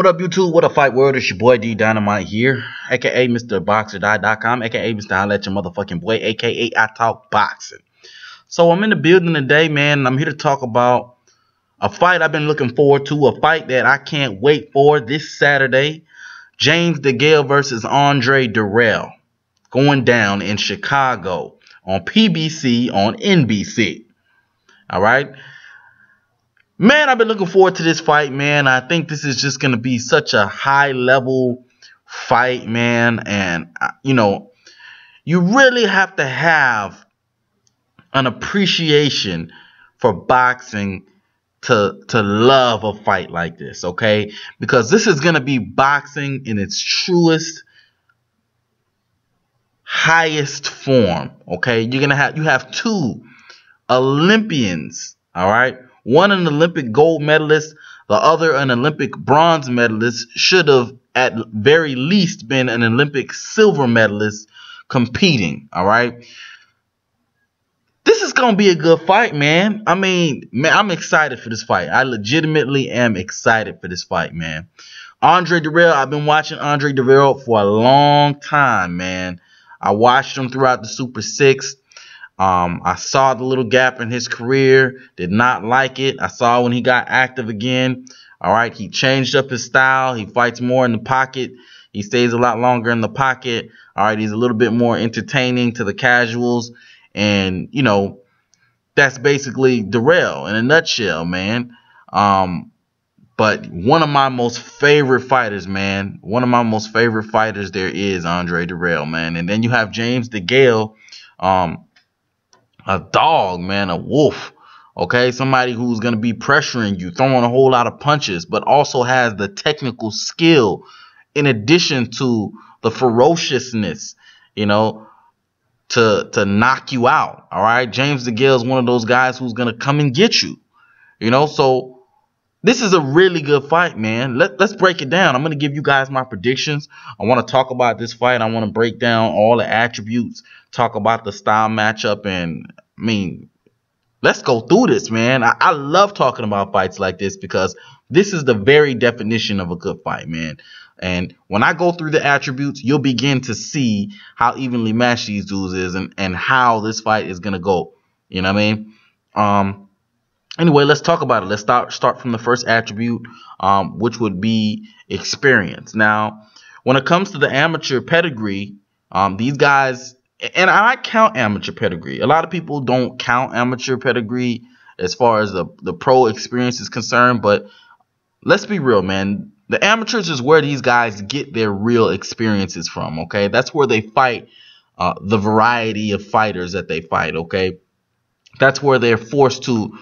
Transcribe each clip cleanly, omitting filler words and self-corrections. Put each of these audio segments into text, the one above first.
What up, YouTube? What up, Fight World? It's your boy D Dynamite here, aka Mr. BoxerDie.com, aka Mr. Holla at your motherfucking boy, aka I Talk Boxing. So I'm in the building today, man, and I'm here to talk about a fight I've been looking forward to, a fight that I can't wait for this Saturday. James Degale versus Andre Direll, going down in Chicago on PBC on NBC. All right. Man, I've been looking forward to this fight, man. I think this is just going to be such a high-level fight, man. And, you really have to have an appreciation for boxing to love a fight like this, okay? Because this is going to be boxing in its truest, highest form, okay? You have two Olympians, all right? One an Olympic gold medalist, the other an Olympic bronze medalist, should have at very least been an Olympic silver medalist competing, all right? This is going to be a good fight, man. I mean, man, I'm excited for this fight. I legitimately am excited for this fight, man. Andre Direll, I've been watching Andre Direll for a long time, man. I watched him throughout the Super 6. I saw the little gap in his career, did not like it. I saw when he got active again. All right, he changed up his style. He fights more in the pocket. He stays a lot longer in the pocket. All right, he's a little bit more entertaining to the casuals. And, that's basically Direll in a nutshell, man. But one of my most favorite fighters, man. One of my most favorite fighters there is Andre Direll, man. And then you have James Degale, a dog, man, a wolf, okay? Somebody who's going to be pressuring you, throwing a whole lot of punches, but also has the technical skill in addition to the ferociousness, to knock you out, all right? James Degale is one of those guys who's going to come and get you, so this is a really good fight, man. Let's break it down. I'm going to give you guys my predictions. I want to talk about this fight. I want to break down all the attributes, talk about the style matchup, and, let's go through this, man. I love talking about fights like this because this is the very definition of a good fight, man. And when I go through the attributes, you'll begin to see how evenly matched these dudes is and how this fight is going to go. You know what I mean? Anyway, let's talk about it. Let's start from the first attribute, which would be experience. Now, when it comes to the amateur pedigree, these guys, and I count amateur pedigree. A lot of people don't count amateur pedigree as far as the pro experience is concerned, but let's be real, man. The amateurs is where these guys get their real experiences from, okay? That's where they fight the variety of fighters that they fight, okay? That's where they're forced to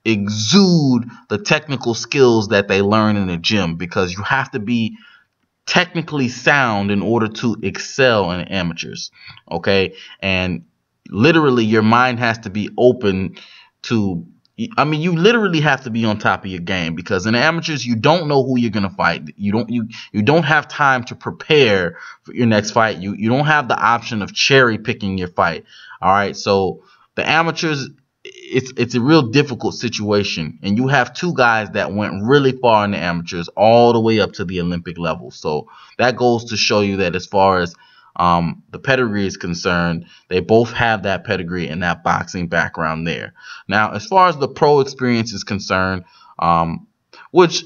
exude the technical skills that they learn in the gym, because you have to be technically sound in order to excel in amateurs, okay? And literally your mind has to be open to, you literally have to be on top of your game, because in amateurs you don't know who you're going to fight. You don't have time to prepare for your next fight. You don't have the option of cherry picking your fight. All right? So the amateurs, it's a real difficult situation, and you have two guys that went really far in the amateurs all the way up to the Olympic level. So that goes to show you that as far as the pedigree is concerned, they both have that pedigree and that boxing background there. Now, as far as the pro experience is concerned, which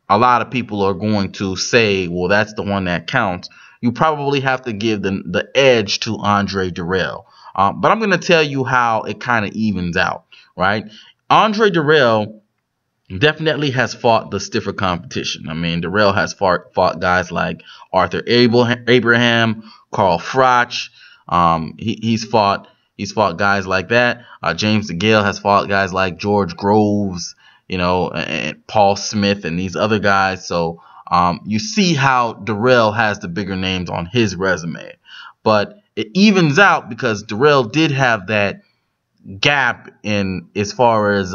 a lot of people are going to say, well, that's the one that counts, you probably have to give the edge to Andre Direll. But I'm going to tell you how it kind of evens out, right? Andre Direll definitely has fought the stiffer competition. Direll has fought guys like Arthur Abraham, Carl Froch. He's fought guys like that. James Degale has fought guys like George Groves, and Paul Smith and these other guys. So you see how Direll has the bigger names on his resume. But it evens out because Direll did have that gap in as far as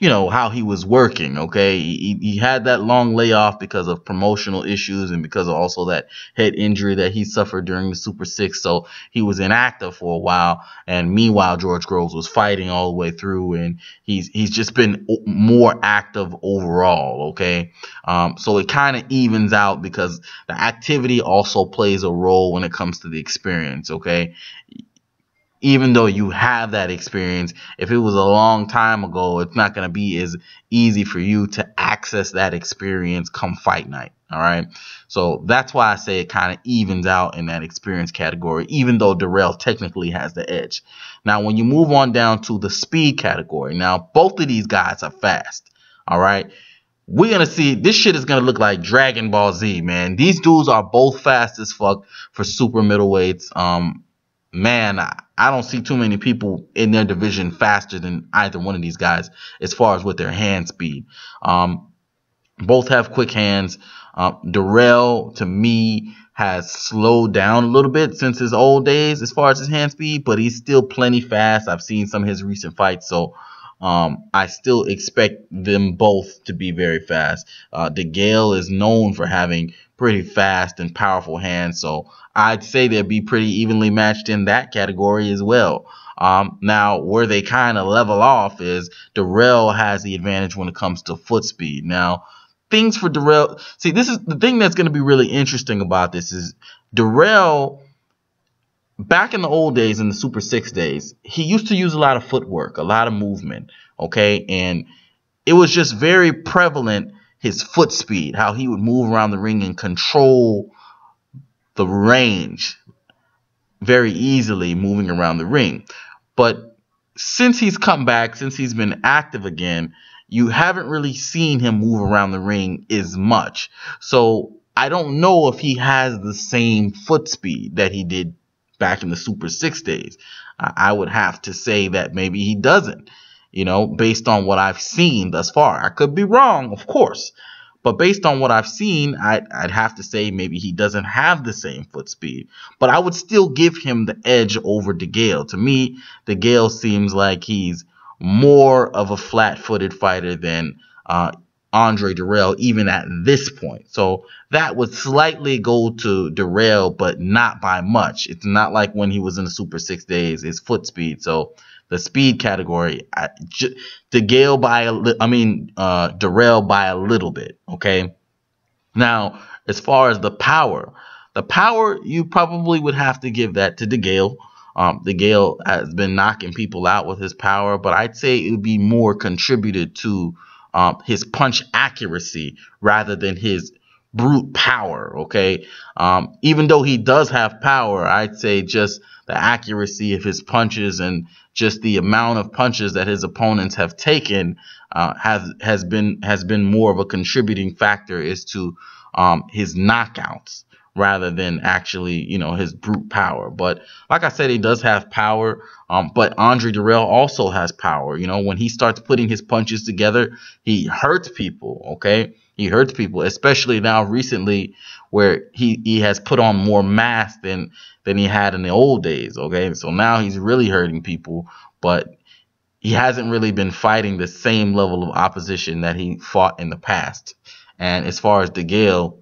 how he was working. Okay, he had that long layoff because of promotional issues and because of also that head injury that he suffered during the Super Six. So he was inactive for a while, and meanwhile George Groves was fighting all the way through, and he's just been more active overall. Okay, so it kind of evens out because the activity also plays a role when it comes to the experience. Okay, even though you have that experience, if it was a long time ago, it's not going to be as easy for you to access that experience come fight night. All right. So that's why I say it kind of evens out in that experience category, even though Direll technically has the edge. Now, when you move on down to the speed category, now both of these guys are fast. All right. We're going to see this shit is going to look like Dragon Ball Z, man. These dudes are both fast as fuck for super middleweights. Man, I don't see too many people in their division faster than either one of these guys as far as with their hand speed. Both have quick hands. Direll, to me, has slowed down a little bit since his old days as far as his hand speed, but he's still plenty fast. I've seen some of his recent fights, so I still expect them both to be very fast. Degale is known for having pretty fast and powerful hands, so I'd say they'd be pretty evenly matched in that category as well. Now, where they kind of level off is Direll has the advantage when it comes to foot speed. Now, things for Direll, see, this is the thing that's going to be really interesting about this is Direll, back in the old days, in the Super 6 days, he used to use a lot of footwork, a lot of movement, okay? And it was just very prevalent, his foot speed, how he would move around the ring and control the range very easily moving around the ring. But since he's come back, since he's been active again, you haven't really seen him move around the ring as much. So I don't know if he has the same foot speed that he did back in the Super 6 days. I would have to say that maybe he doesn't, based on what I've seen thus far. I could be wrong, of course. But based on what I've seen, I'd have to say maybe he doesn't have the same foot speed. But I would still give him the edge over Degale. To me, Degale seems like he's more of a flat-footed fighter than Andre Direll, even at this point. So that would slightly go to Direll, but not by much. It's not like when he was in the Super 6 days, his foot speed. So the speed category, Direll by a little bit. Okay. Now, as far as the power, you probably would have to give that to Degale. Degale has been knocking people out with his power, but I'd say it would be more contributed to his punch accuracy rather than his brute power. Okay. Even though he does have power, I'd say just the accuracy of his punches and just the amount of punches that his opponents have taken has been more of a contributing factor as to his knockouts rather than actually, his brute power. But like I said, he does have power. But Andre Direll also has power. When he starts putting his punches together, he hurts people. Okay. He hurts people, especially now recently where he has put on more mass than he had in the old days. Okay. So now he's really hurting people, but he hasn't really been fighting the same level of opposition that he fought in the past. And as far as Degale,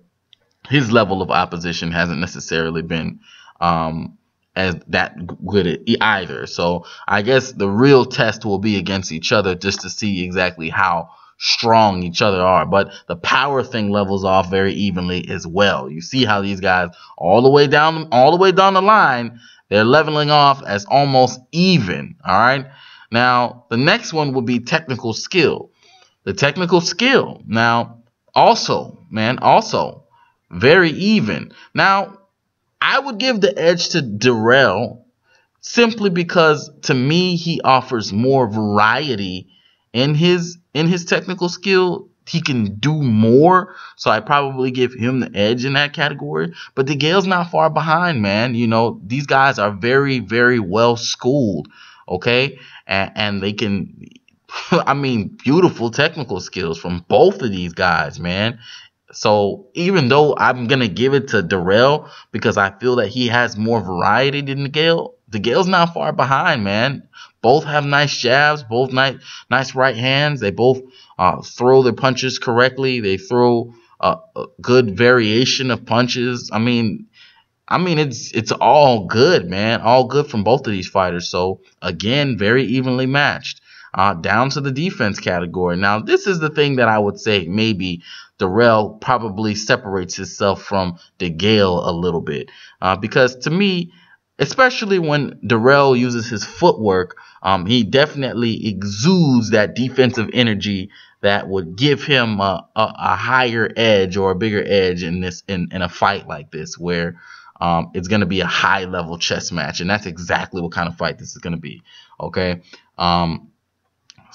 his level of opposition hasn't necessarily been as that good either. So I guess the real test will be against each other just to see exactly how strong each other are. But the power thing levels off very evenly as well. You see how these guys all the way down the line, they're leveling off as almost even. All right. Now the next one would be technical skill. The technical skill now also very even. Now, I would give the edge to Direll simply because to me he offers more variety in his technical skill. He can do more, so I probably give him the edge in that category. But Degale's not far behind, man. These guys are very, very well schooled, okay, and they can. Beautiful technical skills from both of these guys, man. So even though I'm going to give it to Direll because I feel that he has more variety than Degale's not far behind, man. both have nice jabs, both nice right hands. They both throw their punches correctly. They throw a good variation of punches. I mean, it's all good, man. All good from both of these fighters. So again, very evenly matched. Down to the defense category. Now, this is the thing that I would say maybe Direll probably separates himself from Degale a little bit, because to me, especially when Direll uses his footwork, he definitely exudes that defensive energy that would give him a higher edge or a bigger edge in a fight like this, where it's going to be a high level chess match, and that's exactly what kind of fight this is going to be. Okay,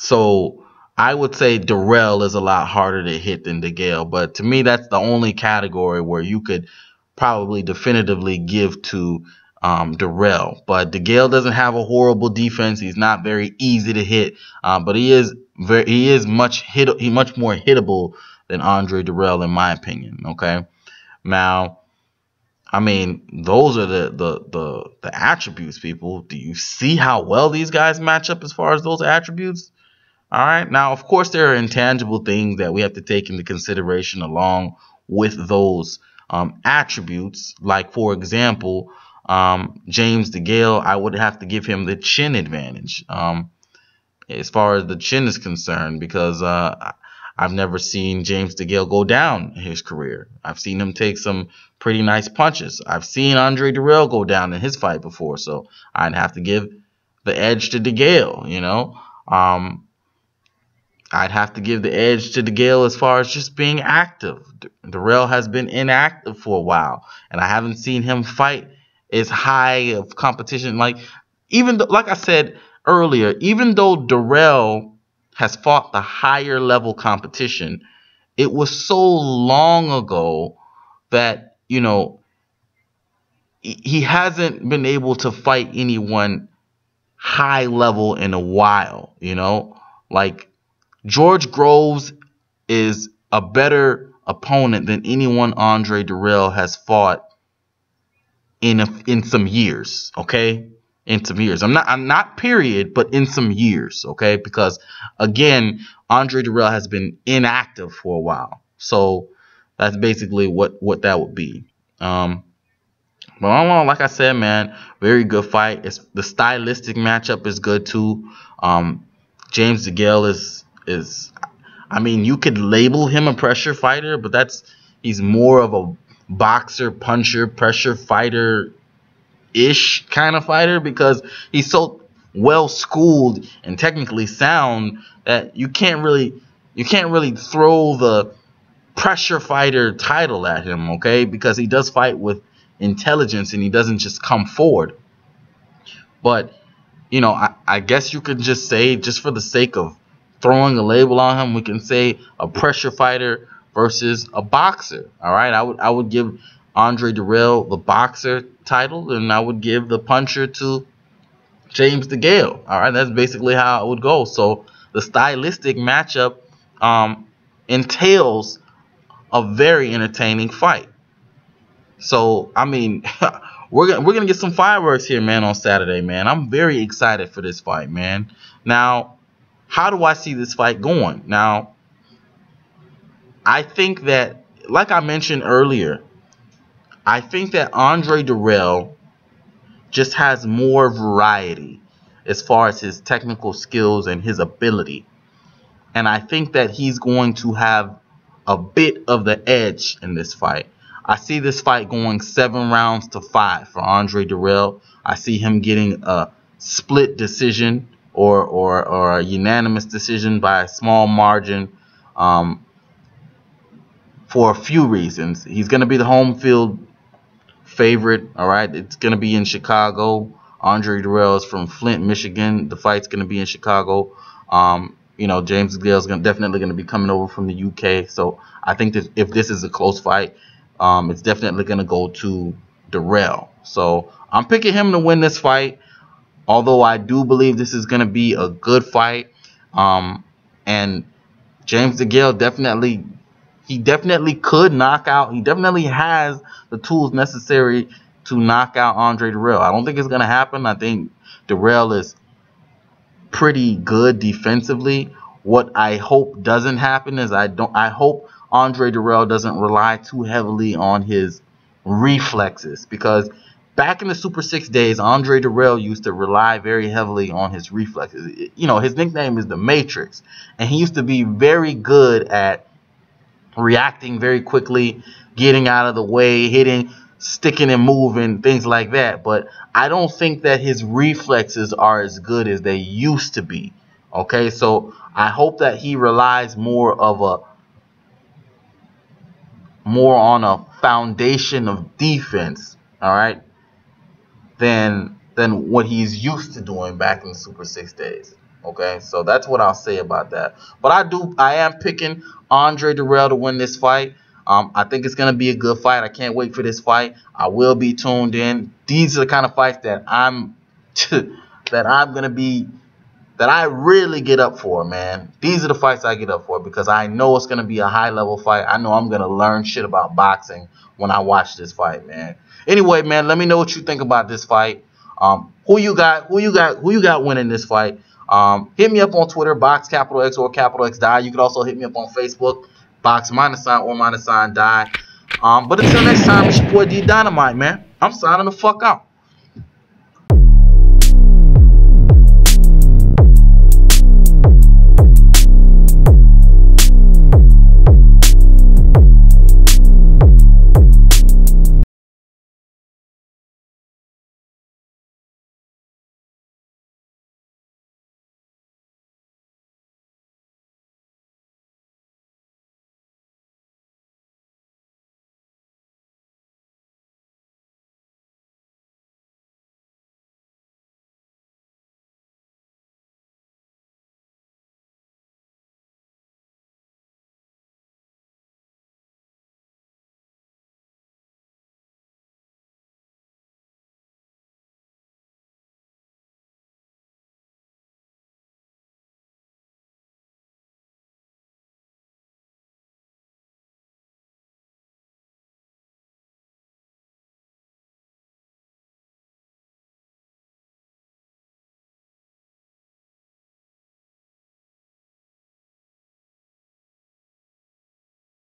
so I would say Direll is a lot harder to hit than Degale, but to me that's the only category where you could probably definitively give to Direll. But Degale doesn't have a horrible defense. He's not very easy to hit, but he is much more hittable than Andre Direll in my opinion. Okay, now I mean, those are the attributes, people. Do you see how well these guys match up as far as those attributes? All right. Now, of course, there are intangible things that we have to take into consideration along with those attributes. Like, for example, James Degale, I would have to give him the chin advantage as far as the chin is concerned, because I've never seen James Degale go down in his career. I've seen him take some pretty nice punches. I've seen Andre Direll go down in his fight before, so I'd have to give the edge to Degale, you know. I'd have to give the edge to Degale as far as just being active. Direll has been inactive for a while, and I haven't seen him fight as high of competition. Like I said earlier, even though Direll has fought the higher level competition, it was so long ago that, you know, he hasn't been able to fight anyone high level in a while, you know. Like, George Groves is a better opponent than anyone Andre Direll has fought in some years, okay? In some years. I'm not period, but in some years, okay? Because again, Andre Direll has been inactive for a while. So that's basically what that would be. But all in all, like I said, man, very good fight. The stylistic matchup is good too. James Degale is I mean, you could label him a pressure fighter, but he's more of a boxer, puncher, pressure fighter ish kind of fighter, because he's so well schooled and technically sound that you can't really throw the pressure fighter title at him, okay? Because he does fight with intelligence and he doesn't just come forward. But, you know, I guess you could just say, just for the sake of throwing a label on him, we can say a pressure fighter versus a boxer. All right, I would give Andre Direll the boxer title, and I would give the puncher to James Degale. All right, that's basically how it would go. So the stylistic matchup entails a very entertaining fight. So I mean, we're gonna get some fireworks here, man, on Saturday, man. I'm very excited for this fight, man. Now, how do I see this fight going? Now, I think that, like I mentioned earlier, I think that Andre Direll just has more variety as far as his technical skills and his ability. And I think that he's going to have a bit of the edge in this fight. I see this fight going 7 rounds to 5 for Andre Direll. I see him getting a split decision or a unanimous decision by a small margin, for a few reasons. He's going to be the home field favorite. All right, it's going to be in Chicago. Andre Direll is from Flint, Michigan. The fight's going to be in Chicago. You know, James Degale is definitely going to be coming over from the UK. So I think that if this is a close fight, it's definitely going to go to Direll. So I'm picking him to win this fight, although I do believe this is going to be a good fight. And James Degale definitely could knock out. He definitely has the tools necessary to knock out Andre Direll. I don't think it's going to happen. I think Direll is pretty good defensively. What I hope doesn't happen is I hope Andre Direll doesn't rely too heavily on his reflexes, because back in the Super 6 days, Andre Direll used to rely very heavily on his reflexes. You know, his nickname is the Matrix, and he used to be very good at reacting very quickly, getting out of the way, hitting, sticking and moving, things like that. But I don't think that his reflexes are as good as they used to be. Okay, so I hope that he relies more on a foundation of defense, all right, than what he's used to doing back in the Super 6 days. Okay, so that's what I'll say about that. But I am picking Andre Direll to win this fight. I think it's gonna be a good fight. I can't wait for this fight. I will be tuned in. These are the kind of fights that that I really get up for, man. These are the fights I get up for because I know it's gonna be a high level fight. I know I'm gonna learn shit about boxing when I watch this fight, man. Anyway, man, let me know what you think about this fight. Who you got? Who you got winning this fight? Hit me up on Twitter, Box Capital X or Capital X Die. You can also hit me up on Facebook, Box -sign or -sign Die. But until next time, it's your boy D Dynamite, man. I'm signing the fuck out.